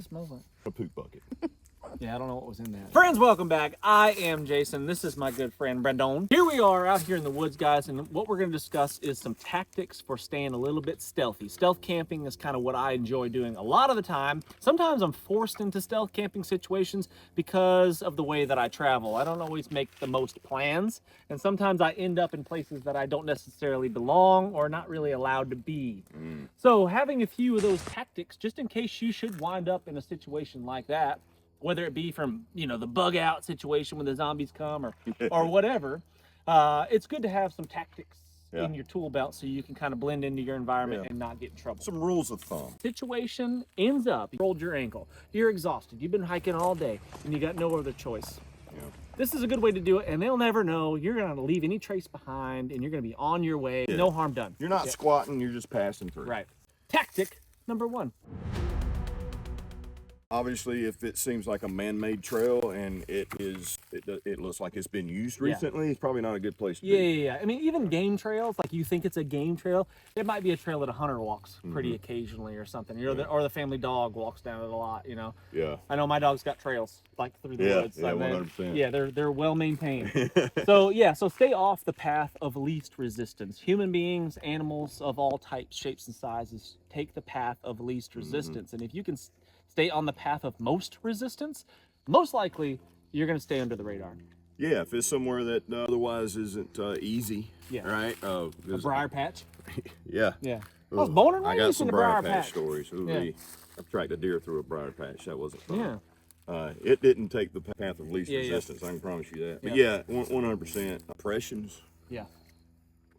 smells like? A poop bucket. Yeah, I don't know what was in that. Friends, welcome back. I am Jason. This is my good friend Brandon. Here we are out here in the woods, guys, and what we're going to discuss is some tactics for staying a little bit stealthy. Stealth camping is kind of what I enjoy doing a lot of the time. Sometimes I'm forced into stealth camping situations because of the way that I travel. I don't always make the most plans, and sometimes I end up in places that I don't necessarily belong or not really allowed to be. So having a few of those tactics, just in case you should wind up in a situation like that, whether it be from, you know, the bug out situation when the zombies come or whatever, it's good to have some tactics in your tool belt so you can kind of blend into your environment and not get in trouble. Some rules of thumb. Situation ends up, you rolled your ankle, you're exhausted, you've been hiking all day, and you got no other choice. This is a good way to do it, and they'll never know. You're going to leave any trace behind, and you're going to be on your way. No harm done. You're not squatting, you're just passing through. Right. Tactic number 1. Obviously, if it seems like a man-made trail and it looks like it's been used recently, it's probably not a good place to be. Yeah. I mean, even game trails, like you think it's a game trail, it might be a trail that a hunter walks pretty occasionally or something. You know, or the family dog walks down it a lot, you know. Yeah. I know my dog's got trails like through the woods. Yeah, 100%. Yeah, they're well maintained. So stay off the path of least resistance. Human beings, animals of all types, shapes, and sizes take the path of least resistance. And if you can stay on the path of most resistance, most likely you're going to stay under the radar. Yeah, if it's somewhere that otherwise isn't easy, right? A briar patch. Yeah. I was born and I got raised some in the briar briar patch stories. I tracked a deer through a briar patch. That wasn't fun. Yeah. It didn't take the path of least resistance. I can promise you that. But 100% impressions. Yeah.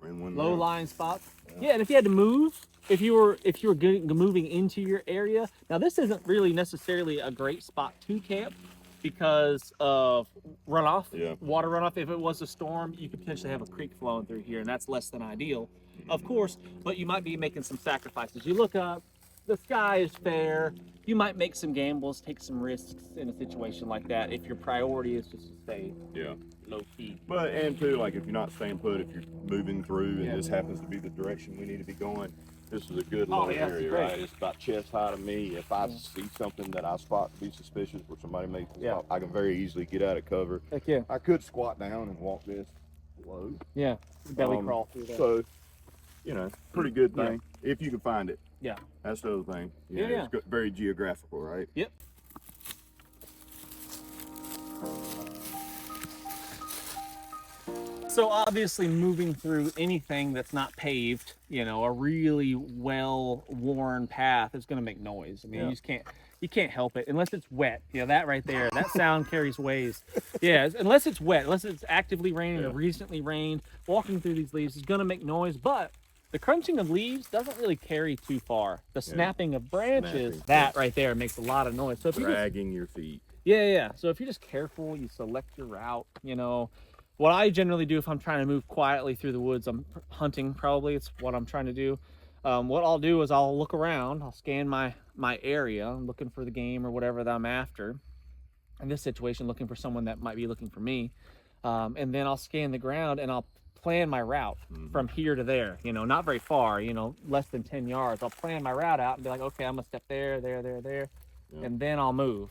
And Low lying spots. Yeah, and if you had to move, if you were moving into your area, now this isn't really necessarily a great spot to camp because of runoff, water runoff. If it was a storm, you could potentially have a creek flowing through here, and that's less than ideal, of course, but you might be making some sacrifices. You look up, the sky is fair, you might make some gambles, take some risks in a situation like that if your priority is just to stay low key. But, and too, like if you're not staying put, if you're moving through and this happens to be the direction we need to be going, this is a good little area, right? It's about chest high to me. If I see something that I spot to be suspicious where somebody makes a stop, I can very easily get out of cover. Heck yeah. I could squat down and walk this low. Yeah, belly crawl through there. So, you know, pretty good thing, if you can find it. Yeah. That's the other thing. It's very geographical, right? Yep. So obviously moving through anything that's not paved, you know, a really well-worn path is going to make noise. I mean, you can't help it unless it's wet. You know, that right there, that sound carries waves. Yeah, unless it's wet, unless it's actively raining or recently rained, walking through these leaves is going to make noise, but the crunching of leaves doesn't really carry too far. The snapping of branches, that right there makes a lot of noise. So if dragging your feet. So if you're just careful, you select your route, you know. What I generally do if I'm trying to move quietly through the woods, I'm hunting probably, it's what I'm trying to do. What I'll do is I'll look around, I'll scan my area, I'm looking for the game or whatever that I'm after. In this situation, looking for someone that might be looking for me. And then I'll scan the ground and I'll plan my route from here to there, you know, not very far, you know, less than 10 yards. I'll plan my route out and be like, okay, I'm gonna step there, and then I'll move,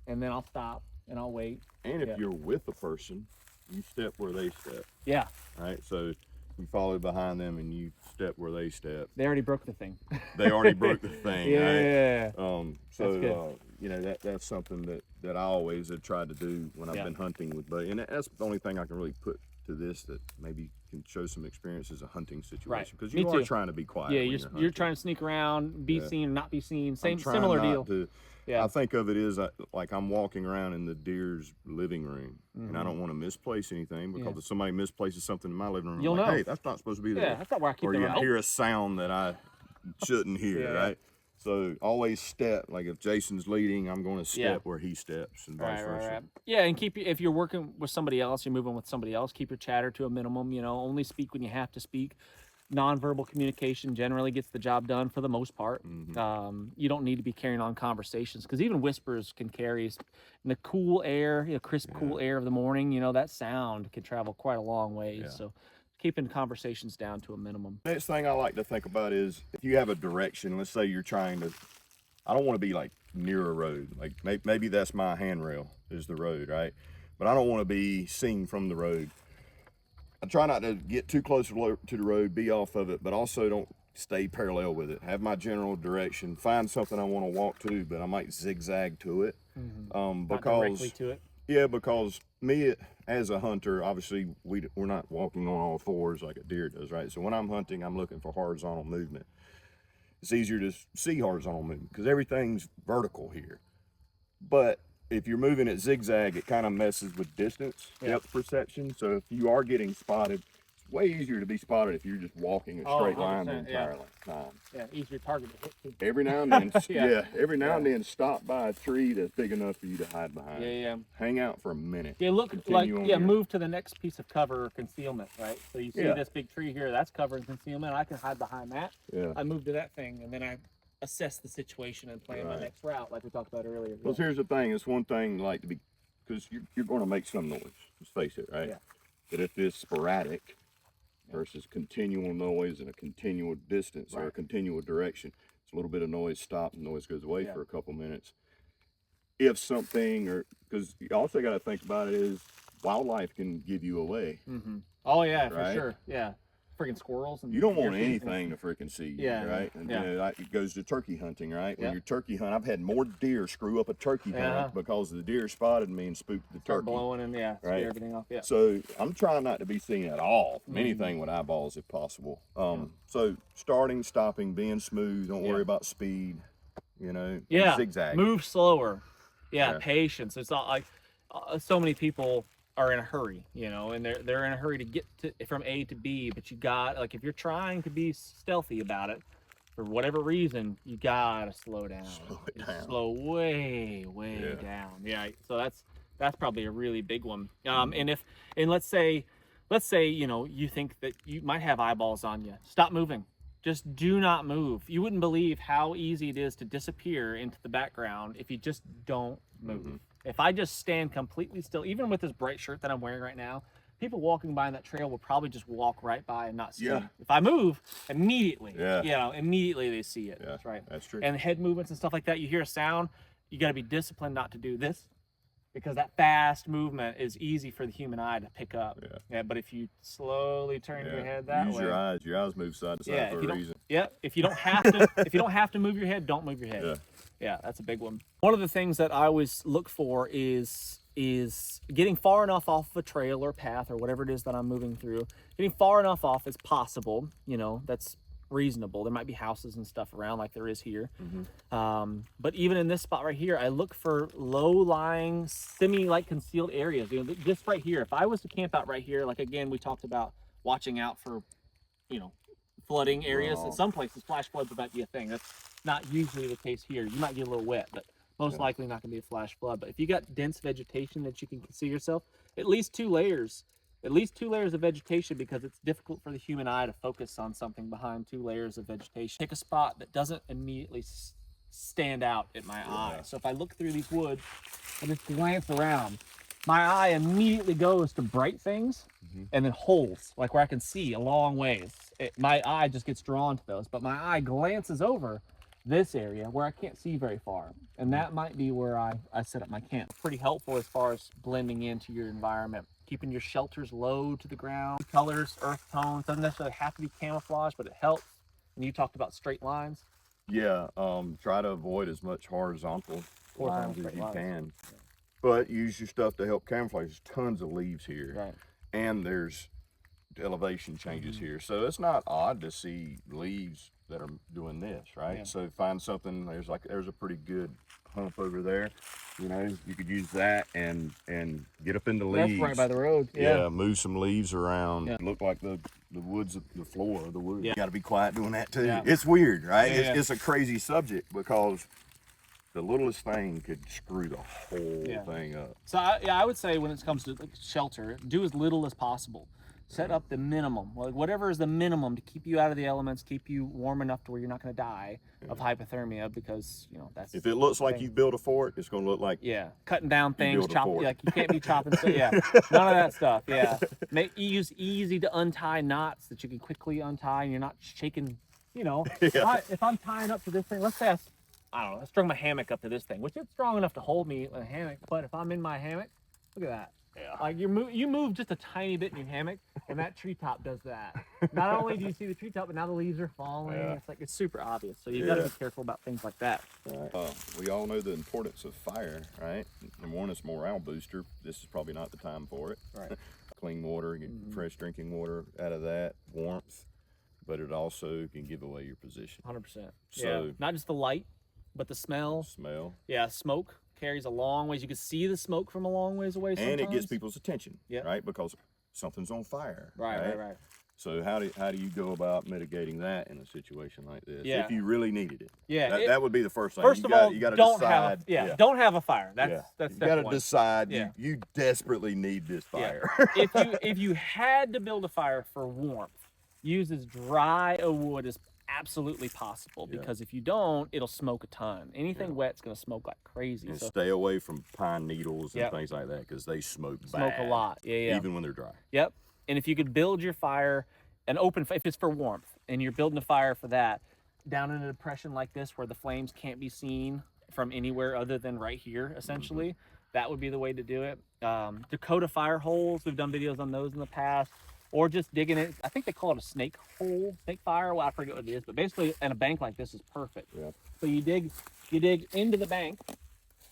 and then I'll stop and I'll wait. And if you're with a person, you step where they step. Yeah. Right. So you follow behind them and you step where they step. They already broke the thing. They already broke the thing. Yeah. Right? You know, that's something that I always have tried to do when I've been hunting with buddy, and that's the only thing I can really put to this that maybe can show some experience is a hunting situation, because you are trying to be quiet. Yeah, you're trying to sneak around, be seen or not be seen. Similar deal. I think of it as like I'm walking around in the deer's living room, and I don't want to misplace anything, because if somebody misplaces something in my living room, you'll know. Hey, that's not supposed to be there. Yeah, that's not where I keep Or the you remote. hear a sound that I shouldn't hear, right? So always step, like if Jason's leading, I'm going to step where he steps, and vice versa. Right. Yeah, and if you're working with somebody else, you're moving with somebody else, keep your chatter to a minimum, you know, only speak when you have to speak. Nonverbal communication generally gets the job done for the most part. You don't need to be carrying on conversations, because even whispers can carry in the cool air, crisp, cool air of the morning, you know, that sound can travel quite a long way. So keeping conversations down to a minimum. Next thing I like to think about is if you have a direction, let's say you're trying to I don't want to be like near a road. Like maybe that's my handrail is the road, right? But I don't want to be seen from the road. I try not to get too close to the road, be off of it, but also don't stay parallel with it. Have my general direction, find something I want to walk to, but I might zigzag to it. Not Because directly to it. yeah, because me as a hunter, obviously we're not walking on all fours like a deer does, right? So when I'm hunting, I'm looking for horizontal movement. It's easier to see horizontal movement because everything's vertical here. But if you're moving at zigzag, it kind of messes with distance, depth perception. So if you are getting spotted, it's way easier to be spotted if you're just walking a straight line the entire time. Yeah, easier target to hit too. Every now and then, every now and then, stop by a tree that's big enough for you to hide behind. Yeah. Hang out for a minute. Yeah, look like move to the next piece of cover or concealment, right? So you see this big tree here, that's cover and concealment. I can hide behind that. Yeah. I move to that thing, and then I assess the situation and plan my next route, like we talked about earlier. Well, here's the thing. It's one thing like to be, because you're going to make some noise. Let's face it, right? Yeah. But if it's sporadic versus continual noise and a continual distance or a continual direction, it's a little bit of noise stops and noise goes away for a couple minutes. If something, or because you also got to think about it, is wildlife can give you away. Oh yeah, for sure. Yeah. Freaking squirrels. And you don't want anything to freaking see you, right? And yeah. you know, it goes to turkey hunting, right? When you're turkey hunting, I've had more deer screw up a turkey hunt because the deer spotted me and spooked the turkey. Blowing and scare everything off. Yeah. So I'm trying not to be seen at all from anything with eyeballs if possible. So starting, stopping, being smooth. Don't worry about speed. You know. Zigzag. Move slower. Yeah. Patience. It's not like so many people are in a hurry, you know, and they're in a hurry to get from A to B, but you got, like, if you're trying to be stealthy about it for whatever reason, you gotta slow down. Slow way down. Yeah. So that's probably a really big one. And let's say, you know, you think that you might have eyeballs on you. Stop moving. Just do not move. You wouldn't believe how easy it is to disappear into the background if you just don't move. If I just stand completely still, even with this bright shirt that I'm wearing right now, people walking by on that trail will probably just walk right by and not see me. If I move, immediately, immediately they see it. That's right. That's true. And head movements and stuff like that, you hear a sound, you got to be disciplined not to do this, because that fast movement is easy for the human eye to pick up. But if you slowly turn your head that way, your eyes move side to side for a reason. If you don't have to move your head, don't move your head. Yeah, that's a big one. One of the things that I always look for is getting far enough off a trail or path or whatever it is that I'm moving through, getting far enough off as possible. You know, that's reasonable. There might be houses and stuff around like there is here. But even in this spot right here, I look for low-lying, semi-like concealed areas. You know, just right here. If I was to camp out right here, like again, we talked about watching out for, you know, flooding areas. In some places, flash floods might be a thing. That's not usually the case here. You might get a little wet, but most likely not going to be a flash flood. But if you got dense vegetation that you can conceal yourself, at least two layers of vegetation, because it's difficult for the human eye to focus on something behind 2 layers of vegetation. Pick a spot that doesn't immediately stand out at my eye. So if I look through these woods and just glance around, my eye immediately goes to bright things and then holes, like where I can see a long ways. My eye just gets drawn to those, but my eye glances over this area where I can't see very far. And that might be where I set up my camp. Pretty helpful as far as blending into your environment. Keeping your shelters low to the ground. Colors, earth tones, doesn't necessarily have to be camouflage, but it helps. And you talked about straight lines. Try to avoid as much horizontal lines as you can. But use your stuff to help camouflage. There's tons of leaves here. And there's elevation changes here. So it's not odd to see leaves that are doing this, right? So find something, there's a pretty good hump over there. You know, you could use that and get up in the leaves. That's right by the road. Move some leaves around. Look like the woods, the floor of the woods. You got to be quiet doing that too. It's weird, right? It's a crazy subject because the littlest thing could screw the whole thing up. So I would say when it comes to shelter, do as little as possible. Set up the minimum, like whatever is the minimum to keep you out of the elements, keep you warm enough to where you're not going to die of hypothermia, because you know that's. If it looks like you built a fort, it's going to look like cutting down things, chopping. Like you can't be chopping stuff. None of that stuff. Use easy to untie knots that you can quickly untie, and you're not shaking. You know, if I'm tying up to this thing, let's say I don't know, I strung my hammock up to this thing, which is strong enough to hold me in a hammock. But if I'm in my hammock, look at that. Yeah. Like you move just a tiny bit in your hammock, and that treetop does that. Not only do you see the treetop, but now the leaves are falling. Yeah. It's like it's super obvious. So you got to be careful about things like that. Right. We all know the importance of fire, right? And one is morale booster. This is probably not the time for it. Right. Clean water, get fresh drinking water out of that, warmth, but it also can give away your position. 100%. So not just the light, but the smell. Yeah, smoke carries a long ways. You can see the smoke from a long ways away sometimes. And it gets people's attention, right? Because something's on fire. Right. So how do you go about mitigating that in a situation like this? Yeah. If you really needed it. Yeah. That would be the first thing. First of all, you gotta don't decide. don't have a fire. That's you got to one. decide. You desperately need this fire. If you had to build a fire for warmth, use as dry a wood as absolutely possible, because if you don't, it'll smoke a ton. Anything wet's gonna smoke like crazy. And so stay away from pine needles and things like that, because they smoke a lot. Even when they're dry. Yep. And if you could build your fire if it's for warmth, and you're building a fire for that, down in a depression like this where the flames can't be seen from anywhere other than right here, essentially, that would be the way to do it. Dakota fire holes, we've done videos on those in the past. Or just digging it. I think they call it a snake hole, snake fire. Well, I forget what it is, but basically, in a bank like this is perfect. Yeah. So you dig into the bank,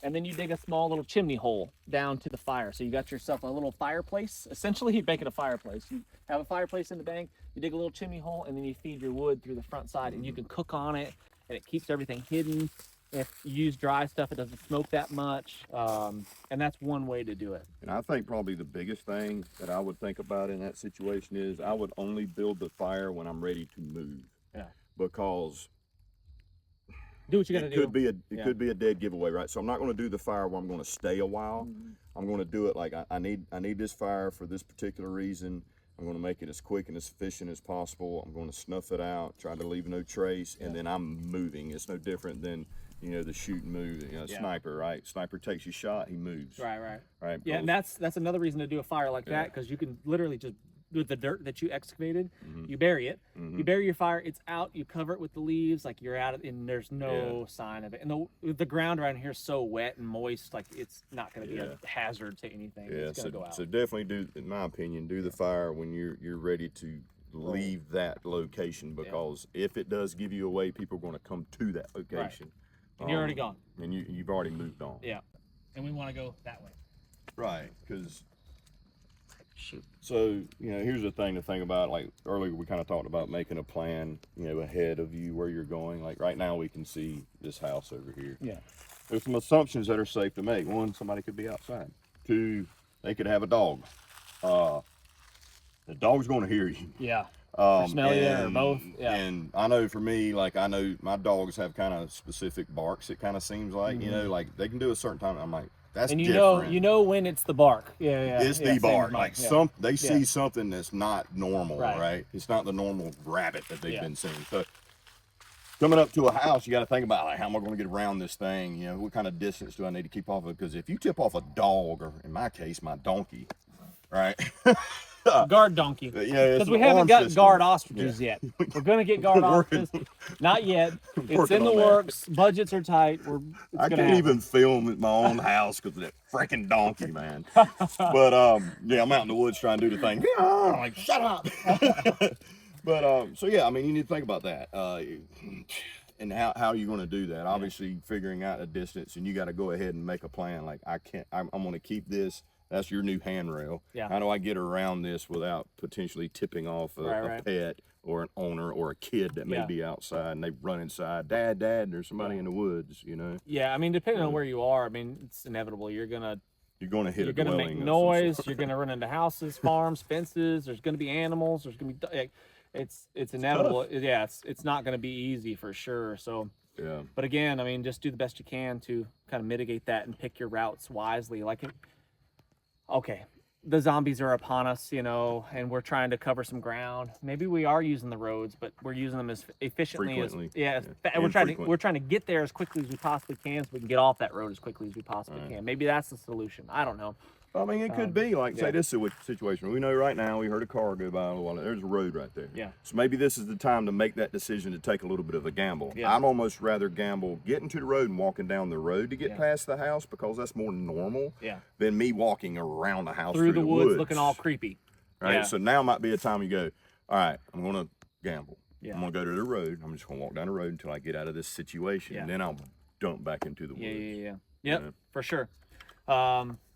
and then you dig a small little chimney hole down to the fire. So you got yourself a little fireplace. Essentially, you're making a fireplace. You have a fireplace in the bank. You dig a little chimney hole, and then you feed your wood through the front side, and you can cook on it, and it keeps everything hidden. If you use dry stuff, it doesn't smoke that much, and that's one way to do it. And I think probably the biggest thing that I would think about in that situation is I would only build the fire when I'm ready to move. Yeah. Because do what you got to do. It could be a dead giveaway, right? So I'm not going to do the fire where I'm going to stay a while. I'm going to do it like I need this fire for this particular reason. I'm going to make it as quick and as efficient as possible. I'm going to snuff it out, try to leave no trace, and then I'm moving. It's no different than the shoot and move, sniper, right? Sniper takes your shot, he moves. Right. Yeah, and that's another reason to do a fire like that, because you can literally just, with the dirt that you excavated, you bury it. You bury your fire, it's out, you cover it with the leaves, like you're out of, and there's no sign of it. And the ground around here is so wet and moist, like it's not going to be a hazard to anything. It's going to go out. So definitely do, in my opinion, do the fire when you're ready to leave that location, because if it does give you away, people are going to come to that location. Right. And you're already gone. And you've already moved on. Yeah. And we want to go that way. Right, because so here's the thing to think about. Like earlier, we kind of talked about making a plan, ahead of you where you're going. Like right now, we can see this house over here. Yeah. There's some assumptions that are safe to make. One, somebody could be outside. Two, they could have a dog. The dog's going to hear you. Yeah. Or smell you, or both. Yeah. And I know for me, like I know my dogs have kind of specific barks. It kind of seems like like they can do a certain time. I'm like, that's and different. you know when it's the bark. It's the bark. Like they see something that's not normal, right? It's not the normal rabbit that they've been seeing. So coming up to a house, you got to think about like, how am I going to get around this thing? What kind of distance do I need to keep off of it? Because if you tip off a dog, or in my case, my donkey, right? Guard donkey, because we haven't got guard ostriches yet. We're gonna get guard ostriches, not yet. It's in the works. Budgets are tight. I can't even film at my own house because of that freaking donkey, man. But I'm out in the woods trying to do the thing. I'm like, shut up. But so yeah, I mean, you need to think about that, and how you're going to do that. Obviously, figuring out a distance, and you got to go ahead and make a plan. Like I'm going to keep this. That's your new handrail. Yeah. How do I get around this without potentially tipping off a pet or an owner or a kid that may be outside and they run inside? Dad, there's somebody in the woods, Yeah, I mean, depending on where you are, I mean, it's inevitable. You're gonna hit a dwelling. You're gonna make noise. You're gonna run into houses, farms, fences. There's gonna be animals. There's gonna be. It's inevitable. Yeah, it's not gonna be easy for sure. So. Yeah. But again, I mean, just do the best you can to kind of mitigate that and pick your routes wisely. Okay, the zombies are upon us, and we're trying to cover some ground. Maybe we are using the roads, but we're using them as efficiently we're trying to get there as quickly as we possibly can, so we can get off that road as quickly as we possibly can. Maybe that's the solution. I don't know. I mean, it could be like, say, this situation. We know right now, we heard a car go by, there's a road right there. Yeah. So maybe this is the time to make that decision to take a little bit of a gamble. Yeah. I'd almost rather gamble getting to the road and walking down the road to get past the house, because that's more normal than me walking around the house through the woods looking all creepy. Right. Yeah. So now might be a time you go, all right, I'm going to gamble. Yeah. I'm going to go to the road. I'm just going to walk down the road until I get out of this situation. And then I'll dump back into the woods. Yep, you know? For sure.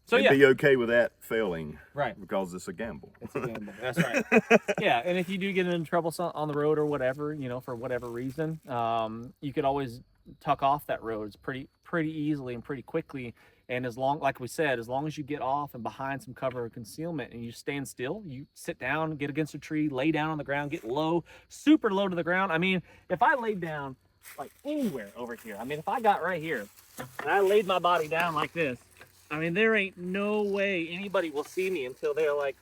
So be okay with that failing, right? Because it's a gamble. It's a gamble. That's right. Yeah, and if you do get into trouble on the road or whatever, you know, for whatever reason, you could always tuck off that road pretty easily and pretty quickly. And as long, like we said, as long as you get off and behind some cover or concealment, and you stand still, you sit down, get against a tree, lay down on the ground, get low, super low to the ground. I mean, if I laid down like anywhere over here, I mean, if I got right here and I laid my body down like this, I mean, there ain't no way anybody will see me until they're like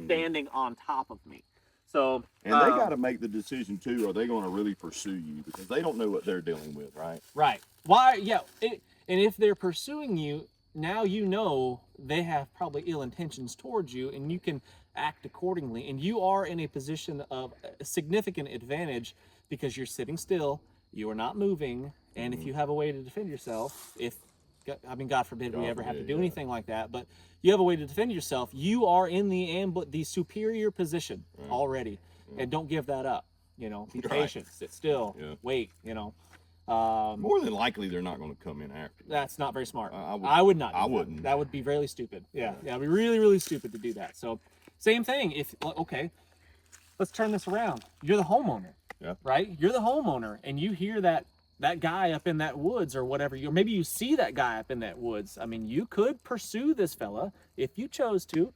standing on top of me. So, and they got to make the decision too. Are they going to really pursue you? Because they don't know what they're dealing with, right? Right. Why? Yeah. And if they're pursuing you, now you know they have probably ill intentions towards you, and you can act accordingly. And you are in a position of a significant advantage because you're sitting still, you are not moving, and if you have a way to defend yourself, I mean, God forbid we ever have to do anything like that, but you have a way to defend yourself. You are in the superior position already, and don't give that up. You know, be patient, sit still, wait. You know, more than likely they're not going to come in after you. That's not very smart. I would not. I wouldn't. That would be really stupid. Yeah, it'd be really, really stupid to do that. So, same thing. If let's turn this around. You're the homeowner, right? You're the homeowner, and you hear that guy up in that woods or whatever, or maybe you see that guy up in that woods. I mean, you could pursue this fella if you chose to,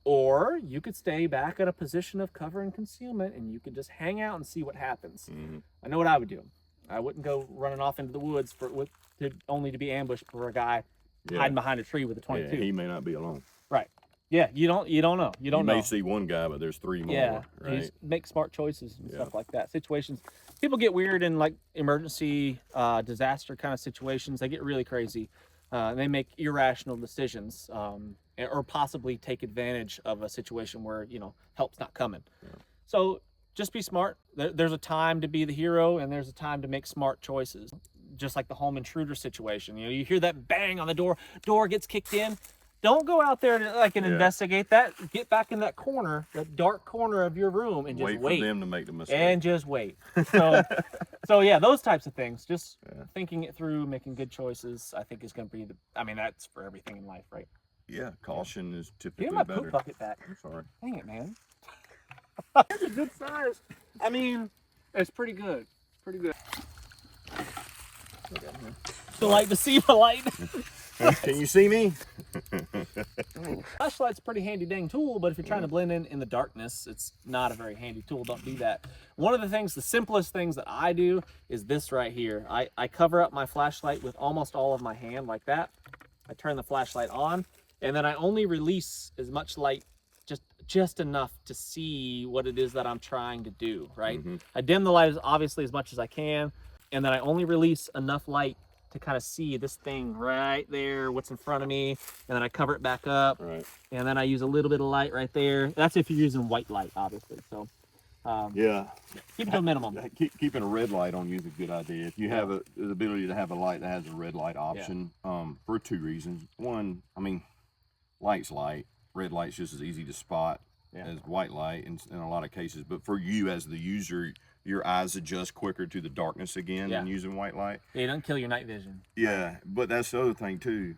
or you could stay back at a position of cover and concealment, and you could just hang out and see what happens. I know what I would do. I wouldn't go running off into the woods only to be ambushed for a guy hiding behind a tree with a 22. Yeah, he may not be alone. Right. Yeah, you don't know. You don't know. You may see one guy, but there's three more. Yeah, right? just make smart choices and stuff like that. Situations, people get weird in like emergency, disaster kind of situations. They get really crazy. They make irrational decisions, or possibly take advantage of a situation where, you know, help's not coming. So just be smart. There's a time to be the hero, and there's a time to make smart choices. Just like the home intruder situation. You know, you hear that bang on the door gets kicked in. Don't go out there and investigate that. Get back in that corner, that dark corner of your room, and just wait. Wait for them to make the mistake. And just wait. So yeah, those types of things. Just thinking it through, making good choices, I think is going to be that's for everything in life, right? Yeah, caution is typically better. Give my better. poop bucket back. I'm sorry. Dang it, man. It's a good size. I mean, it's pretty good. It's pretty good. So like to see the light. Can you see me? Flashlight's a pretty handy dang tool, but if you're trying to blend in the darkness, it's not a very handy tool. Don't do that. One of the simplest things that I do is this right here. I cover up my flashlight with almost all of my hand like that. I turn the flashlight on, and then I only release as much light, just enough to see what it is that I'm trying to do, right? I dim the light obviously as much as I can, and then I only release enough light to kind of see this thing right there, what's in front of me, and then I cover it back up, and then I use a little bit of light right there. That's if you're using white light, obviously. So keep it to a minimum. Keeping a red light on you is a good idea. If you have the ability to have a light that has a red light option, for two reasons. One, I mean, light's light. Red light's just as easy to spot as white light in a lot of cases. But for you as the user, your eyes adjust quicker to the darkness again than using white light. Yeah, it doesn't kill your night vision. Yeah, but that's the other thing too.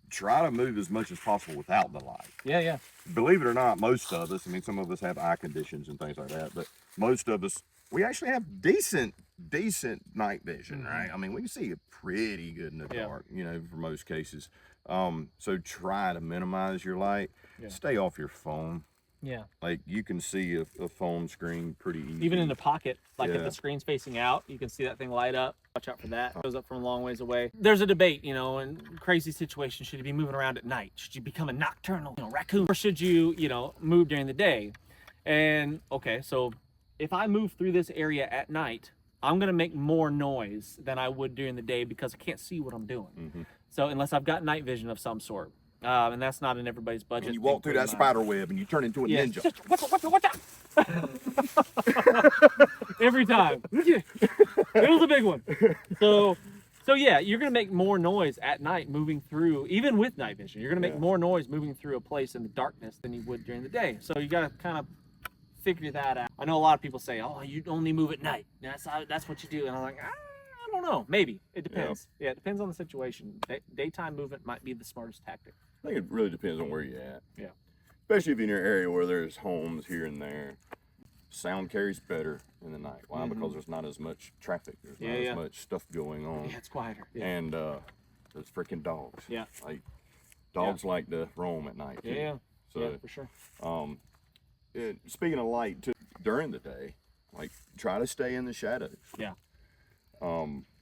Try to move as much as possible without the light. Yeah. Believe it or not, most of us, I mean, some of us have eye conditions and things like that, but most of us, we actually have decent night vision, right? I mean, we can see it pretty good in the dark, you know, for most cases. So try to minimize your light. Stay off your phone. Yeah. Like you can see a phone screen pretty easy. Even in the pocket, like if the screen's facing out, you can see that thing light up. Watch out for that. It goes up from a long ways away. There's a debate, you know, in crazy situations. Should you be moving around at night? Should you become a nocturnal, raccoon? Or should you, move during the day? And okay, so if I move through this area at night, I'm going to make more noise than I would during the day because I can't see what I'm doing. So unless I've got night vision of some sort. And that's not in everybody's budget. And you walk through that spider web and you turn into a ninja. Watch out. Every time. It was a big one. So yeah, you're gonna make more noise at night moving through, even with night vision. You're gonna make more noise moving through a place in the darkness than you would during the day. So you gotta kind of figure that out. I know a lot of people say, "Oh, you only move at night. That's what you do," and I'm like, I don't know. Maybe it depends. Yeah, it depends on the situation. Daytime movement might be the smartest tactic. I think it really depends on where you're at. Yeah. Especially if you're in an area where there's homes here and there. Sound carries better in the night. Why? Because there's not as much traffic. There's not as much stuff going on. Yeah, it's quieter. Yeah. And there's freaking dogs. Yeah. Like dogs like to roam at night too. Yeah. So, yeah, for sure. Speaking of light, too, during the day, like try to stay in the shadows. Yeah.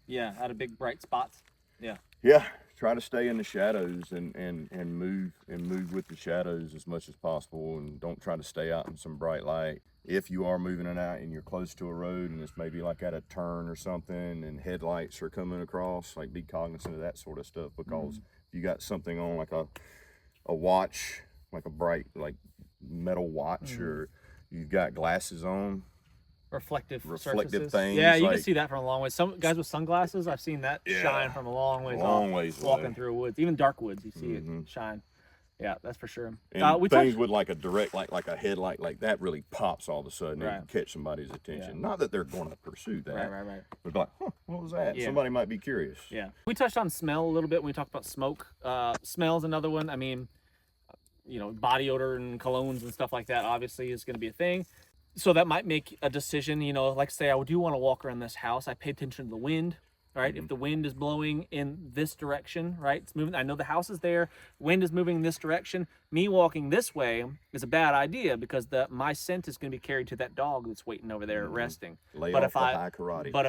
Yeah, out of big bright spots. Yeah. Yeah. Try to stay in the shadows and move with the shadows as much as possible, and don't try to stay out in some bright light. If you are moving it out and you're close to a road and it's maybe like at a turn or something and headlights are coming across, like be cognizant of that sort of stuff, because if you got something on like a watch, like a bright like metal watch, or you've got glasses on, reflective surfaces. Things. Yeah, you can see that from a long way. Some guys with sunglasses, I've seen that shine from a long ways off, walking through woods, even dark woods, you see it shine. Yeah, that's for sure. And things with like a direct light, like a headlight, like that really pops all of a sudden and catch somebody's attention. Not that they're going to pursue that. Right. But like, what was that? Somebody might be curious. Yeah. We touched on smell a little bit when we talked about smoke. Smell's another one. I mean, you know, body odor and colognes and stuff like that obviously is going to be a thing. So that might make a decision, you know, like say I do want to walk around this house. I pay attention to the wind, right? If the wind is blowing in this direction, right? It's moving. I know the house is there. Wind is moving in this direction. Me walking this way is a bad idea because my scent is going to be carried to that dog that's waiting over there resting. But if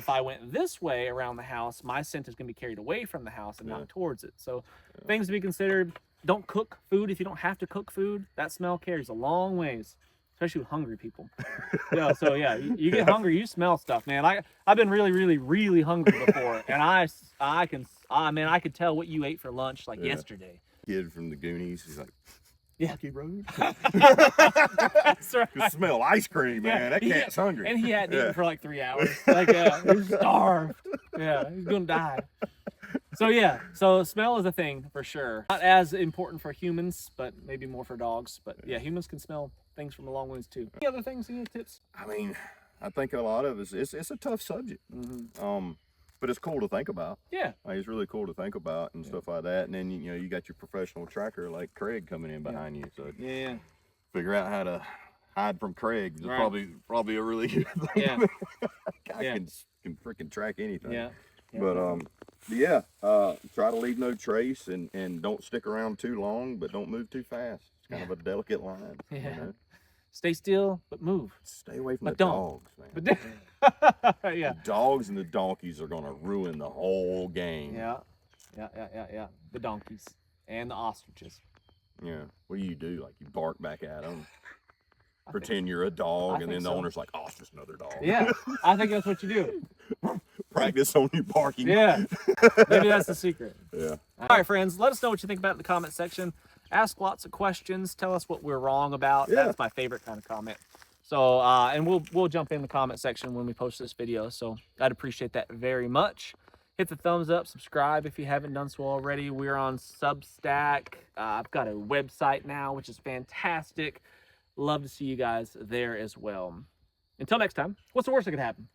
I went this way around the house, my scent is going to be carried away from the house and not towards it. So things to be considered. Don't cook food if you don't have to cook food. That smell carries a long ways, especially with hungry people. So yeah, you get hungry, you smell stuff, man. I've been really hungry before, and I could tell what you ate for lunch like yesterday. Kid from the Goonies, he's like, Rocky Road. That's right. You smell ice cream, man. That cat's hungry. And he hadn't eaten for like 3 hours. Like he was starved. Yeah, he's gonna die. So yeah, so smell is a thing for sure. Not as important for humans, but maybe more for dogs. But yeah, humans can smell things from a long ways too. Any other things, any tips? I mean, I think a lot of it's a tough subject. But it's cool to think about. Yeah. Like, it's really cool to think about and stuff like that. And then you know you got your professional tracker like Craig coming in behind you. So figure out how to hide from Craig is probably a really good thing. Yeah. Guy can freaking track anything. Yeah. But try to leave no trace and don't stick around too long, but don't move too fast. It's kind of a delicate line. Yeah. You know? Stay still, but move. Stay away from the dogs, man. Yeah. The dogs and the donkeys are gonna ruin the whole game. Yeah. The donkeys and the ostriches. Yeah. What do? Like you bark back at them, pretend you're a dog, and then the owner's like, "Oh, it's just another dog." Yeah, I think that's what you do. Practice on you barking. Yeah. Maybe that's the secret. Yeah. All right, friends. Let us know what you think about it in the comment section. Ask lots of questions. Tell us what we're wrong about. Yeah. That's my favorite kind of comment. So, and we'll jump in the comment section when we post this video. So I'd appreciate that very much. Hit the thumbs up, subscribe if you haven't done so already. We're on Substack. I've got a website now, which is fantastic. Love to see you guys there as well. Until next time, what's the worst that could happen?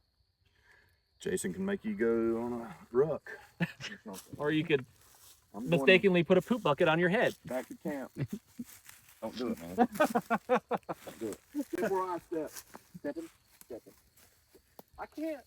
Jason can make you go on a ruck. Or you could mistakenly put a poop bucket on your head. Back to camp. Don't do it, man. Don't do it. Before I step. Stepping. I can't.